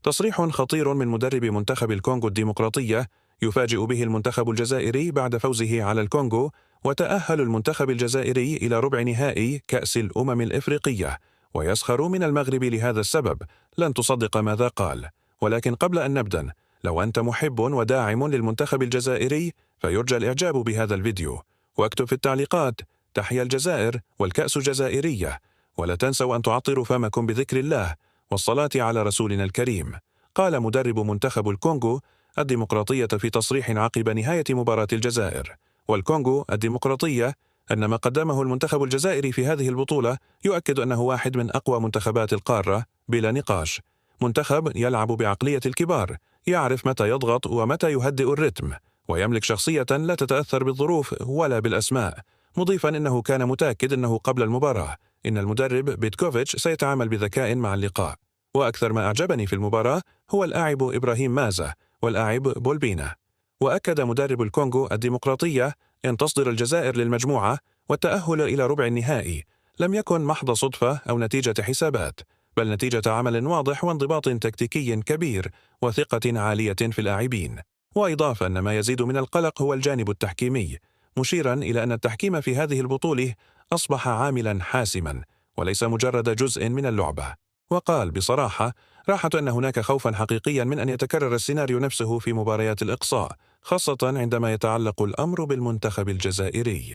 تصريح خطير من مدرب منتخب الكونغو الديمقراطية يفاجئ به المنتخب الجزائري بعد فوزه على الكونغو، وتأهل المنتخب الجزائري إلى ربع نهائي كأس الأمم الإفريقية، ويسخر من المغرب لهذا السبب. لن تصدق ماذا قال. ولكن قبل أن نبدأ، لو أنت محب وداعم للمنتخب الجزائري فيرجى الإعجاب بهذا الفيديو، واكتب في التعليقات: تحيا الجزائر والكأس جزائرية. ولا تنسوا أن تعطروا فمكم بذكر الله والصلاة على رسولنا الكريم. قال مدرب منتخب الكونغو الديمقراطية في تصريح عقب نهاية مباراة الجزائر والكونغو الديمقراطية أن ما قدمه المنتخب الجزائري في هذه البطولة يؤكد أنه واحد من أقوى منتخبات القارة بلا نقاش. منتخب يلعب بعقلية الكبار، يعرف متى يضغط ومتى يهدئ الرتم، ويملك شخصية لا تتأثر بالظروف ولا بالأسماء، مضيفا أنه كان متأكد أنه قبل المباراة إن المدرب بيتكوفيتش سيتعامل بذكاء مع اللقاء. وأكثر ما أعجبني في المباراة هو اللاعب إبراهيم مازا واللاعب بولبينا. وأكد مدرب الكونغو الديمقراطية أن تصدر الجزائر للمجموعة والتأهل إلى ربع النهائي لم يكن محض صدفة أو نتيجة حسابات، بل نتيجة عمل واضح وانضباط تكتيكي كبير وثقة عالية في اللاعبين. وإضافة أن ما يزيد من القلق هو الجانب التحكيمي، مشيرا إلى أن التحكيم في هذه البطولة أصبح عاملا حاسما وليس مجرد جزء من اللعبة. وقال بصراحة: راحة أن هناك خوفا حقيقيا من أن يتكرر السيناريو نفسه في مباريات الإقصاء، خاصة عندما يتعلق الأمر بالمنتخب الجزائري.